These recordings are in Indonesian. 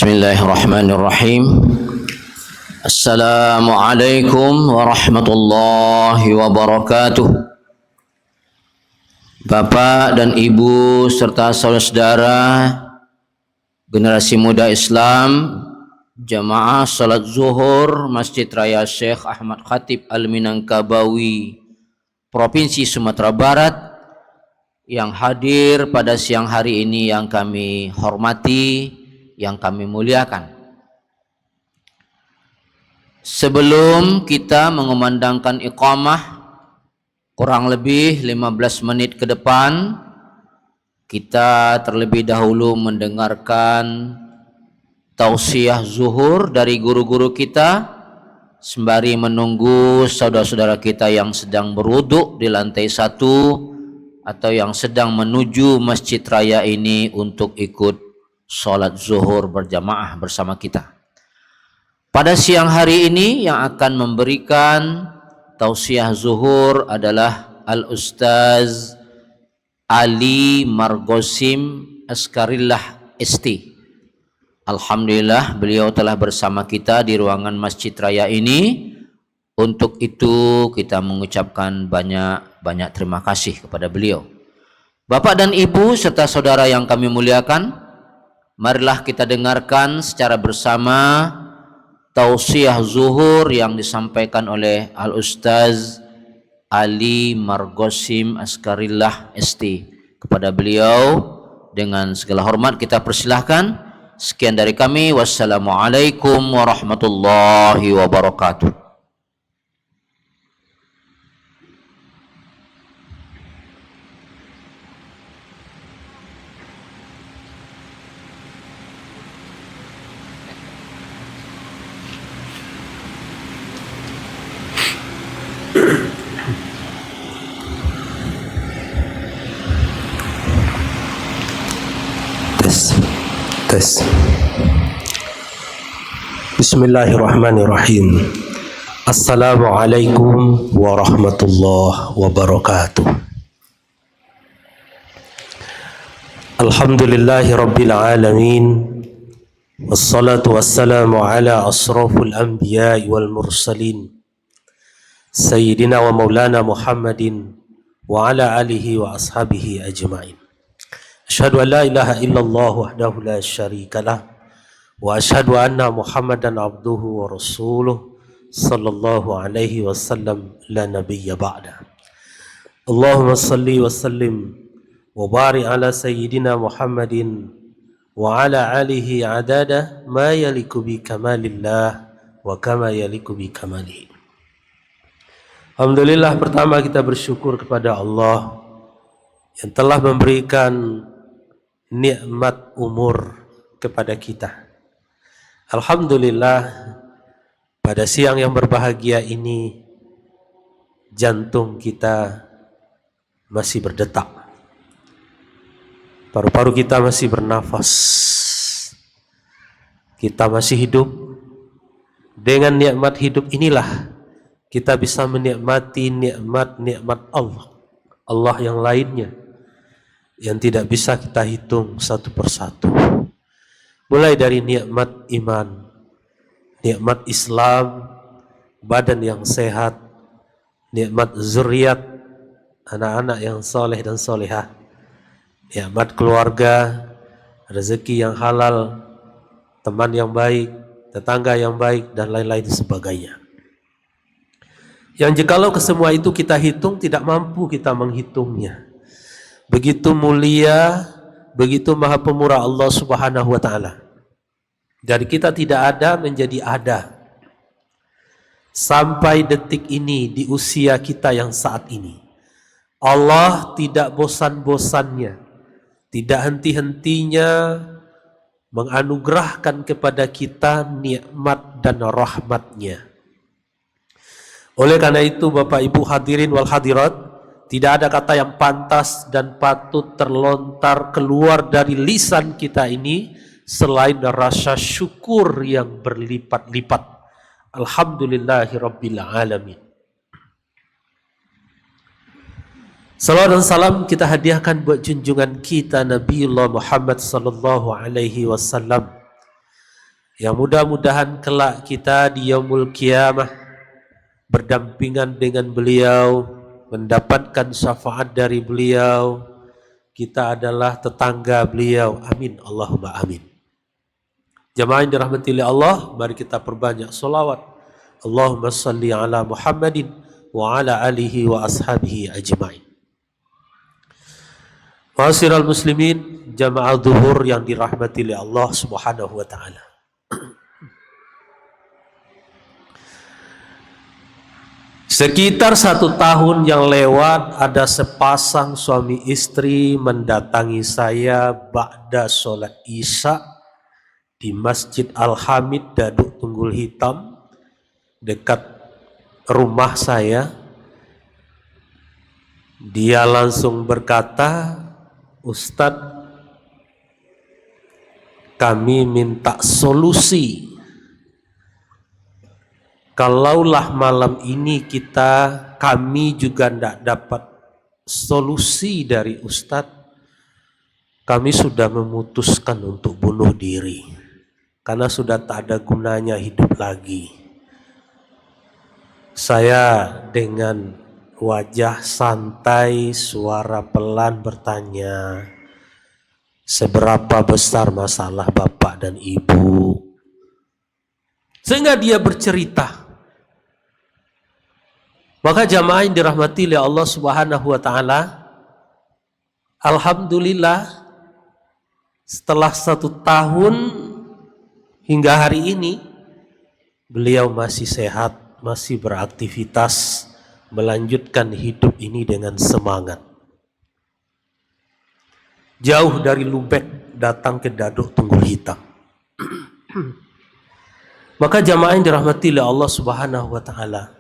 Bismillahirrahmanirrahim. Assalamualaikum warahmatullahi wabarakatuh. Bapak dan Ibu serta saudara-saudara generasi muda Islam, jamaah salat zuhur Masjid Raya Syekh Ahmad Khatib Al-Minangkabawi, Provinsi Sumatera Barat, yang hadir pada siang hari ini yang kami hormati, yang kami muliakan. Sebelum kita mengumandangkan iqamah kurang lebih 15 menit ke depan, kita terlebih dahulu mendengarkan tausiah zuhur dari guru-guru kita sembari menunggu saudara-saudara kita yang sedang berwudu di lantai 1 atau yang sedang menuju masjid raya ini untuk ikut sholat zuhur berjamaah bersama kita. Pada siang hari ini yang akan memberikan tausiah zuhur adalah Al-Ustaz Ali Margosim Askarillah ST. Alhamdulillah beliau telah bersama kita di ruangan masjid raya ini. Untuk itu kita mengucapkan banyak terima kasih kepada beliau. Bapak dan Ibu serta saudara yang kami muliakan, marilah kita dengarkan secara bersama tausiah zuhur yang disampaikan oleh Al-Ustaz Ali Margosim Askarillah ST. Kepada beliau dengan segala hormat kita persilahkan. Sekian dari kami. Wassalamualaikum warahmatullahi wabarakatuh. Tes. Bismillahirrahmanirrahim. Assalamualaikum warahmatullahi wabarakatuh. Alhamdulillahi rabbil alamin. Wassalatu wassalamu ala asrafil anbiya'i wal mursalin, Sayyidina wa maulana Muhammadin wa ala alihi wa ashabihi ajma'in. Asyhadu an la ilaha illallah wahdahu la syarika lah wa asyhadu anna Muhammadan abduhu wa rasuluh sallallahu alaihi wasallam la nabiyya ba'da. Allahumma salli wa sallim wa barik ala sayyidina Muhammadin wa ala alihi adada ma yaliku bi kamalillah wa kama yaliku bi kamalihi. Alhamdulillah, pertama kita bersyukur kepada Allah yang telah memberikan nikmat umur kepada kita. Alhamdulillah, pada siang yang berbahagia ini jantung kita masih berdetak, paru-paru kita masih bernafas, kita masih hidup. Dengan nikmat hidup inilah kita bisa menikmati nikmat-nikmat Allah yang lainnya yang tidak bisa kita hitung satu persatu. Mulai dari nikmat iman, nikmat Islam, badan yang sehat, nikmat zuriat, anak-anak yang soleh dan solehah, nikmat keluarga, rezeki yang halal, teman yang baik, tetangga yang baik, dan lain-lain sebagainya. Yang jikalau kesemua itu kita hitung, tidak mampu kita menghitungnya. Begitu mulia, begitu maha pemurah Allah subhanahu wa ta'ala. Dari kita tidak ada menjadi ada. Sampai detik ini di usia kita yang saat ini, Allah tidak bosan-bosannya, tidak henti-hentinya menganugerahkan kepada kita nikmat dan rahmatnya. Oleh karena itu Bapak Ibu hadirin wal hadirat, tidak ada kata yang pantas dan patut terlontar keluar dari lisan kita ini selain rasa syukur yang berlipat-lipat. Alhamdulillahi rabbil alamin. Salawat dan salam kita hadiahkan buat junjungan kita Nabiullah Muhammad sallallahu alaihi wasallam, Yang mudah-mudahan kelak kita di yaumul qiyamah berdampingan dengan beliau, mendapatkan syafaat dari beliau. Kita adalah tetangga beliau. Amin. Allahumma amin. Jamaah yang dirahmati oleh Allah, mari kita perbanyak salawat. Allahumma salli ala Muhammadin wa ala alihi wa ashabihi ajma'in. Ma'asyiral muslimin, jamaah zuhur yang dirahmati oleh Allah Subhanahu wa taala. Sekitar 1 tahun yang lewat, ada sepasang suami istri mendatangi saya ba'da sholat isya di Masjid Al-Hamid Daduk Tunggul Hitam dekat rumah saya. Dia langsung berkata, "Ustadz, kami minta solusi. Kalaulah malam ini kami juga tidak dapat solusi dari Ustadz, kami sudah memutuskan untuk bunuh diri karena sudah tak ada gunanya hidup lagi." Saya dengan wajah santai, suara pelan bertanya, "Seberapa besar masalah bapak dan ibu?" Sehingga dia bercerita. Maka jamaah yang dirahmati oleh Allah Subhanahu wa taala, alhamdulillah setelah 1 tahun hingga hari ini beliau masih sehat, masih beraktivitas, melanjutkan hidup ini dengan semangat. Jauh dari Lubek datang ke Daduk Tunggul Hitam. Maka jamaah yang dirahmati oleh Allah Subhanahu wa taala,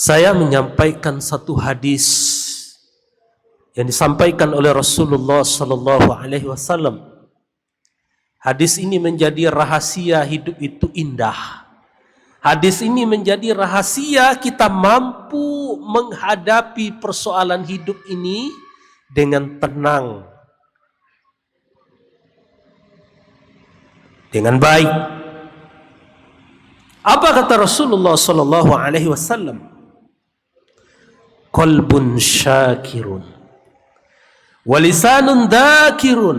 saya menyampaikan satu hadis yang disampaikan oleh Rasulullah sallallahu alaihi wasallam. Hadis ini menjadi rahasia hidup itu indah. Hadis ini menjadi rahasia kita mampu menghadapi persoalan hidup ini dengan tenang, dengan baik. Apa kata Rasulullah sallallahu alaihi wasallam? Qalbun syakirun wa lisanun dzakirun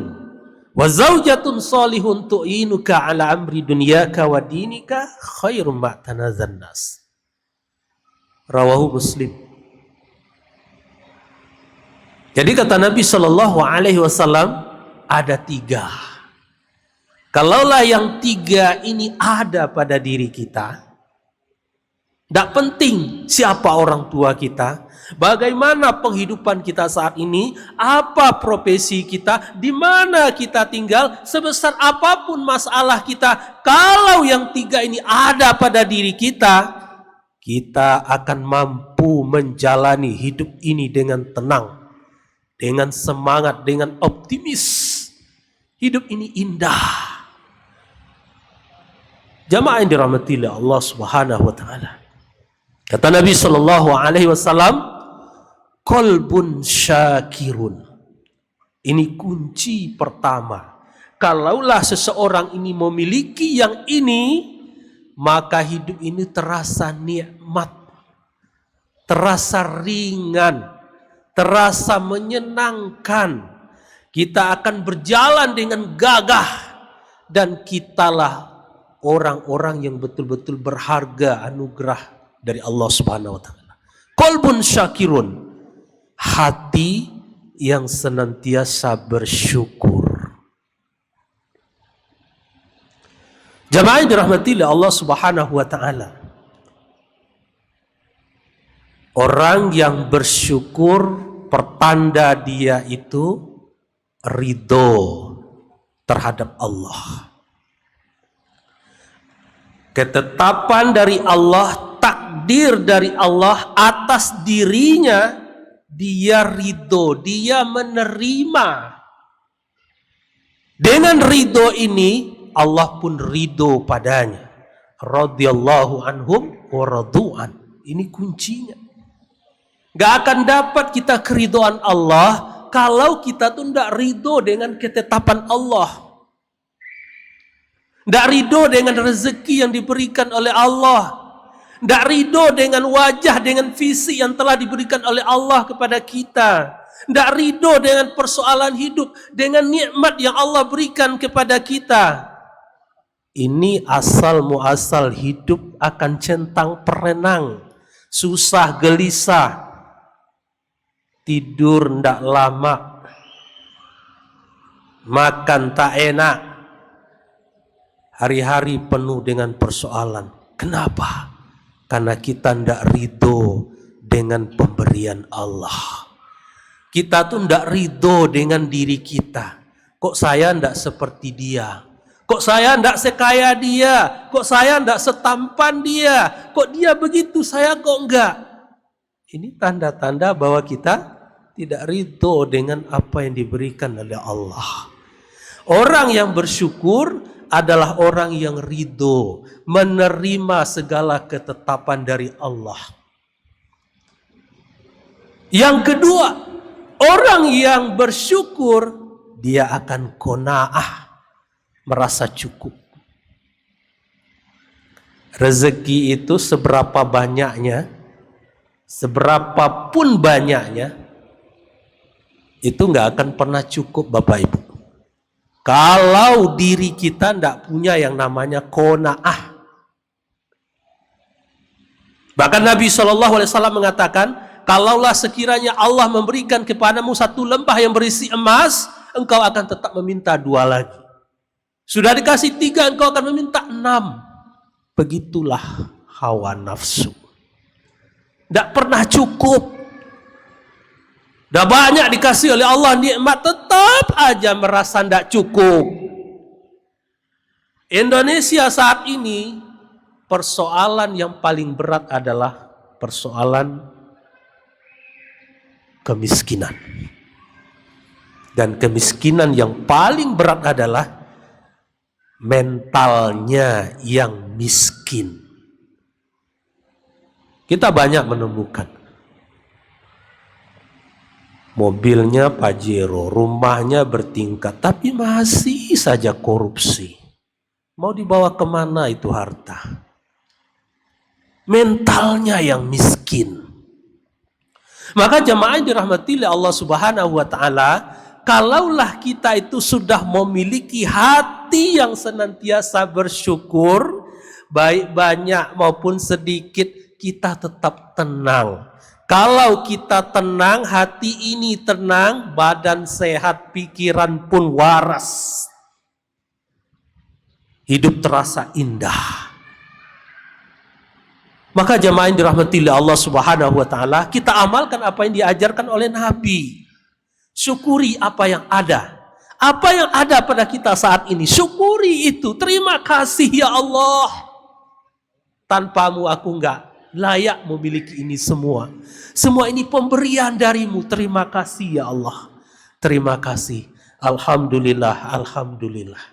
wa zaujatun salihun tu'inuka ala amri dunyaka wa dinika khairum ma tanazan nas. Rawahu Muslim. Jadi kata Nabi sallallahu alaihi wasallam, ada 3. Kalaulah yang 3 ini ada pada diri kita, tidak penting siapa orang tua kita, bagaimana penghidupan kita saat ini, apa profesi kita, di mana kita tinggal, sebesar apapun masalah kita, kalau yang 3 ini ada pada diri kita, kita akan mampu menjalani hidup ini dengan tenang, dengan semangat, dengan optimis. Hidup ini indah. Jamaah yang dirahmati oleh Allah Subhanahu wa taala. Kata Nabi sallallahu alaihi wasallam, qalbun syakirun. Ini kunci pertama. Kalaulah seseorang ini memiliki yang ini, maka hidup ini terasa nikmat, terasa ringan, terasa menyenangkan. Kita akan berjalan dengan gagah, dan kitalah orang-orang yang betul-betul berharga anugerah dari Allah Subhanahu wa taala. Qalbun syakirun, hati yang senantiasa bersyukur. Jamaah yang dirahmati oleh Allah Subhanahu wa taala, orang yang bersyukur pertanda dia itu ridho terhadap Allah. Ketetapan dari Allah, takdir dari Allah atas dirinya, dia ridho, dia menerima. Dengan ridho ini Allah pun ridho padanya. Radhiyallahu anhum wa radu'an. Ini kuncinya. Gak akan dapat kita keridhaan Allah kalau kita tuh tidak ridho dengan ketetapan Allah. Tidak ridho dengan rezeki yang diberikan oleh Allah. Tidak ridho dengan wajah, dengan visi yang telah diberikan oleh Allah kepada kita. Tidak ridho dengan persoalan hidup, dengan nikmat yang Allah berikan kepada kita. Ini asal muasal hidup akan centang perenang, susah gelisah, tidur ndak lama, makan tak enak, hari-hari penuh dengan persoalan. Kenapa? Karena kita ndak ridho dengan pemberian Allah. Kita tuh ndak ridho dengan diri kita. Kok saya ndak seperti dia? Kok saya ndak sekaya dia? Kok saya ndak setampan dia? Kok dia begitu, saya kok enggak? Ini tanda-tanda bahwa kita tidak ridho dengan apa yang diberikan oleh Allah. Orang yang bersyukur adalah orang yang ridho, menerima segala ketetapan dari Allah. Yang kedua, orang yang bersyukur, dia akan qanaah, merasa cukup. Rezeki itu seberapa banyaknya, seberapapun banyaknya, itu nggak akan pernah cukup, Bapak Ibu. Kalau diri kita tidak punya yang namanya qanaah. Bahkan Nabi SAW mengatakan, kalaulah sekiranya Allah memberikan kepadamu satu lembah yang berisi emas, engkau akan tetap meminta 2 lagi. Sudah dikasih 3, engkau akan meminta 6. Begitulah hawa nafsu. Tidak pernah cukup. Dah banyak dikasih oleh Allah nikmat, tetap aja merasa tidak cukup. Indonesia saat ini, persoalan yang paling berat adalah persoalan kemiskinan. Dan kemiskinan yang paling berat adalah mentalnya yang miskin. Kita banyak menemukan mobilnya Pajero, rumahnya bertingkat, tapi masih saja korupsi. Mau dibawa kemana itu harta? Mentalnya yang miskin. Maka jemaah yang dirahmati oleh Allah Subhanahu wa Ta'ala, kalaulah kita itu sudah memiliki hati yang senantiasa bersyukur, baik banyak maupun sedikit, kita tetap tenang. Kalau kita tenang, hati ini tenang, badan sehat, pikiran pun waras. Hidup terasa indah. Maka jemaah yang dirahmati oleh Allah Subhanahu wa Ta'ala, kita amalkan apa yang diajarkan oleh Nabi. Syukuri apa yang ada. Apa yang ada pada kita saat ini, syukuri itu. Terima kasih ya Allah. Tanpamu aku enggak layak memiliki ini semua. Semua ini pemberian darimu. Terima kasih ya Allah. Terima kasih. Alhamdulillah, alhamdulillah.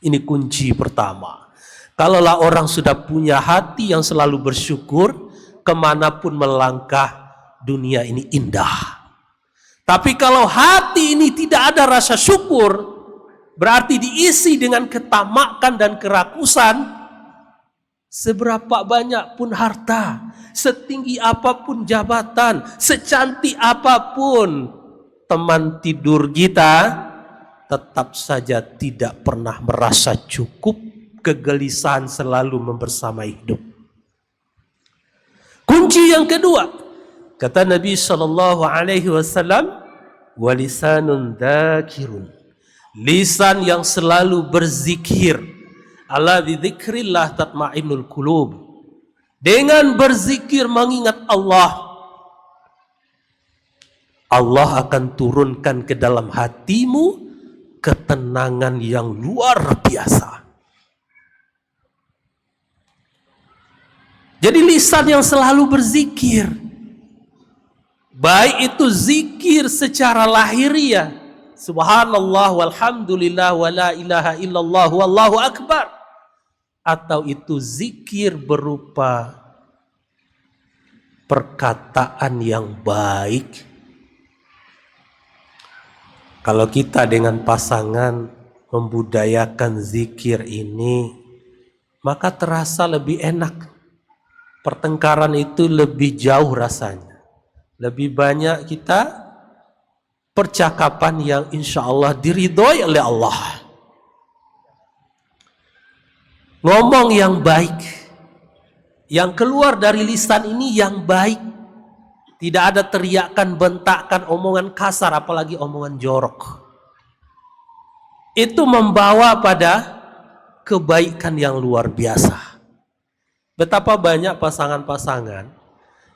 Ini kunci pertama. Kalaulah orang sudah punya hati yang selalu bersyukur, kemanapun melangkah, dunia ini indah. Tapi kalau hati ini tidak ada rasa syukur, berarti diisi dengan ketamakan dan kerakusan. Seberapa banyak pun harta, setinggi apapun jabatan, secantik apapun teman tidur kita, tetap saja tidak pernah merasa cukup. Kegelisahan selalu membersamai hidup. Kunci yang kedua, kata Nabi SAW, walisanun dzakirun, lisan yang selalu berzikir. Ala bidzikrillah tatma'innul qulub. Dengan berzikir mengingat Allah, Allah akan turunkan ke dalam hatimu ketenangan yang luar biasa. Jadi lisan yang selalu berzikir, baik itu zikir secara lahiriah, subhanallah walhamdulillah wala ilaha illallah wallahu akbar, atau itu zikir berupa perkataan yang baik. Kalau kita dengan pasangan membudayakan zikir ini, maka terasa lebih enak. Pertengkaran itu lebih jauh rasanya. Lebih banyak kita percakapan yang insya Allah diridhoi oleh Allah. Ngomong yang baik, yang keluar dari lisan ini yang baik. Tidak ada teriakan, bentakan, omongan kasar, apalagi omongan jorok. Itu membawa pada kebaikan yang luar biasa. Betapa banyak pasangan-pasangan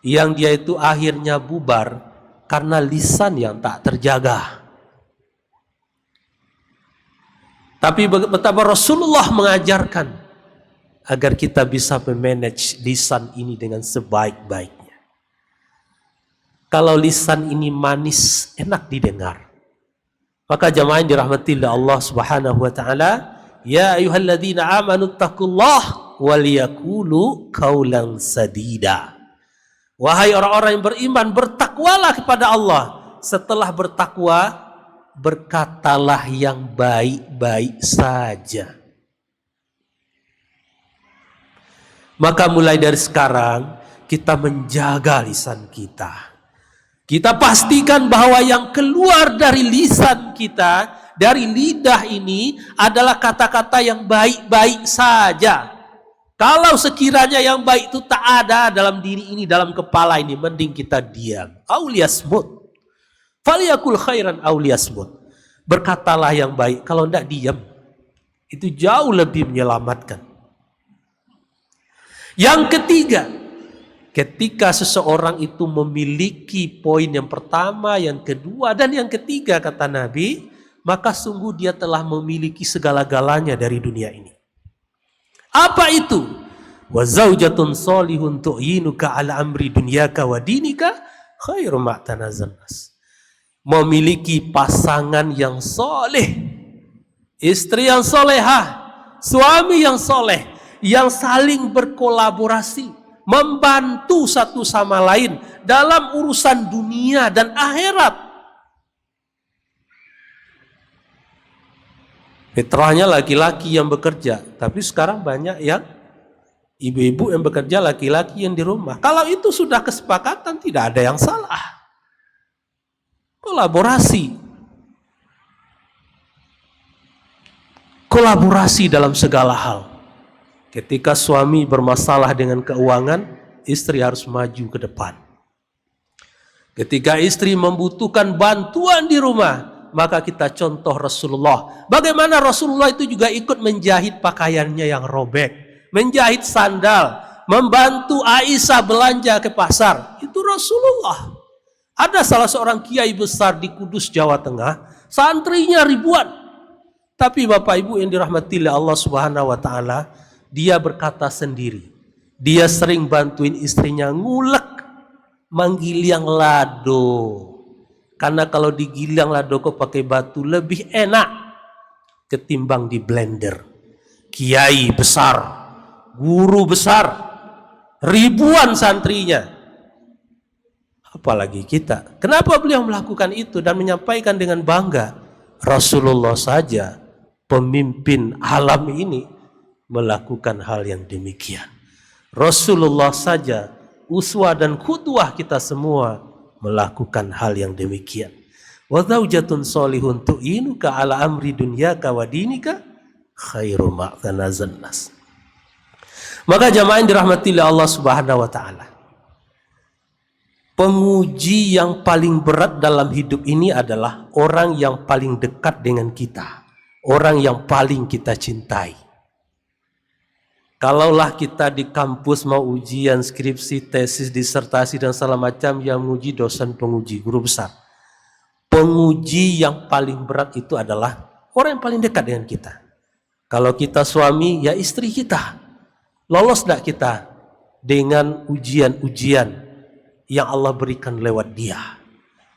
yang dia itu akhirnya bubar karena lisan yang tak terjaga. Tapi betapa Rasulullah mengajarkan agar kita bisa memanage lisan ini dengan sebaik-baiknya. Kalau lisan ini manis, enak didengar. Maka jamaah yang dirahmati oleh Allah Subhanahu wa taala, ya ayyuhalladzina amanu taqullaha waliyaqulu qaulan sadida. Wahai orang-orang yang beriman, bertakwalah kepada Allah. Setelah bertakwa, berkatalah yang baik-baik saja. Maka mulai dari sekarang kita menjaga lisan kita. Kita pastikan bahwa yang keluar dari lisan kita, dari lidah ini adalah kata-kata yang baik-baik saja. Kalau sekiranya yang baik itu tak ada dalam diri ini, dalam kepala ini, mending kita diam. Auliyasmut. Faliyakul khairan auliyasmut. Berkatalah yang baik, kalau tidak diam. Itu jauh lebih menyelamatkan. Yang ketiga, ketika seseorang itu memiliki poin yang pertama, yang kedua, dan yang ketiga kata Nabi, maka sungguh dia telah memiliki segala-galanya dari dunia ini. Apa itu? Wa zaujatun salihun tu'inuka ala amri dunyaka wa dinika khairu ma'tanazan nas. Memiliki pasangan yang soleh, istri yang solehah, suami yang soleh, yang saling berkolaborasi, membantu satu sama lain dalam urusan dunia dan akhirat. Fitrahnya laki-laki yang bekerja, tapi sekarang banyak yang ibu-ibu yang bekerja, laki-laki yang di rumah. Kalau itu sudah kesepakatan, tidak ada yang salah. Kolaborasi. Kolaborasi dalam segala hal. Ketika suami bermasalah dengan keuangan, istri harus maju ke depan. Ketika istri membutuhkan bantuan di rumah, maka kita contoh Rasulullah. Bagaimana Rasulullah itu juga ikut menjahit pakaiannya yang robek, menjahit sandal, membantu Aisyah belanja ke pasar. Itu Rasulullah. Ada salah seorang kiai besar di Kudus, Jawa Tengah, santrinya ribuan. Tapi Bapak Ibu yang dirahmati oleh Allah Subhanahu wa taala, dia berkata sendiri, dia sering bantuin istrinya ngulek, menggiling lado. Karena kalau digiling lado kok pakai batu lebih enak ketimbang di blender. Kiai besar, guru besar, ribuan santrinya. Apalagi kita. Kenapa beliau melakukan itu dan menyampaikan dengan bangga? Rasulullah saja, pemimpin alam ini, melakukan hal yang demikian. Rasulullah saja, uswah dan qudwah kita semua, melakukan hal yang demikian. Wa zaujatun salihun tu'inuka ala amri dunyaka wa dinika khairu ma'tanazan nas. Maka jamaah yang dirahmati oleh Allah Subhanahu wa taala, penguji yang paling berat dalam hidup ini adalah orang yang paling dekat dengan kita, orang yang paling kita cintai. Kalaulah kita di kampus mau ujian, skripsi, tesis, disertasi dan segala macam, yang menguji dosen penguji, guru besar. Penguji yang paling berat itu adalah orang yang paling dekat dengan kita. Kalau kita suami, ya istri kita. Lolos tidak kita dengan ujian-ujian yang Allah berikan lewat dia?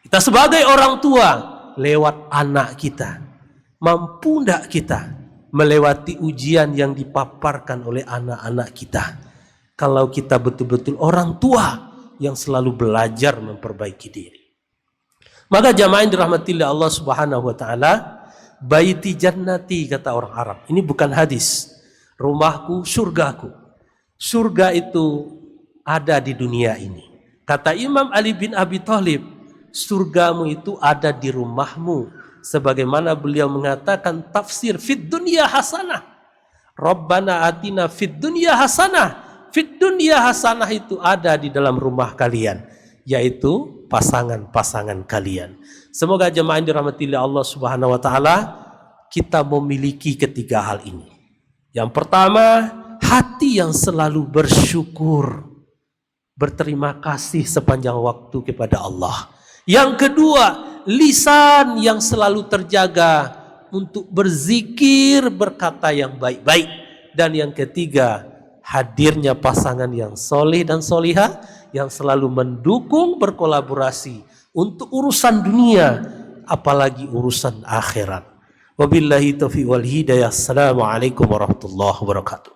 Kita sebagai orang tua, lewat anak kita. Mampu tidak kita melewati ujian yang dipaparkan oleh anak-anak kita? Kalau kita betul-betul orang tua yang selalu belajar memperbaiki diri. Maka jamaah yang dirahmati oleh Allah Subhanahu wa taala, baiti jannati, kata orang Arab. Ini bukan hadis. Rumahku, surgaku. Surga itu ada di dunia ini. Kata Imam Ali bin Abi Thalib, surgamu itu ada di rumahmu. Sebagaimana beliau mengatakan tafsir fid dunya hasanah. Rabbana atina fid dunya hasanah. Fid dunya hasanah itu ada di dalam rumah kalian, yaitu pasangan-pasangan kalian. Semoga jemaah yang dirahmati oleh Allah Subhanahu wa taala, kita memiliki ketiga hal ini. Yang pertama, hati yang selalu bersyukur, berterima kasih sepanjang waktu kepada Allah. Yang kedua, lisan yang selalu terjaga untuk berzikir, berkata yang baik-baik. Dan yang ketiga, hadirnya pasangan yang soleh dan solihah yang selalu mendukung, berkolaborasi untuk urusan dunia, apalagi urusan akhirat. Wabillahi taufiq wal hidayah. Assalamualaikum warahmatullahi wabarakatuh.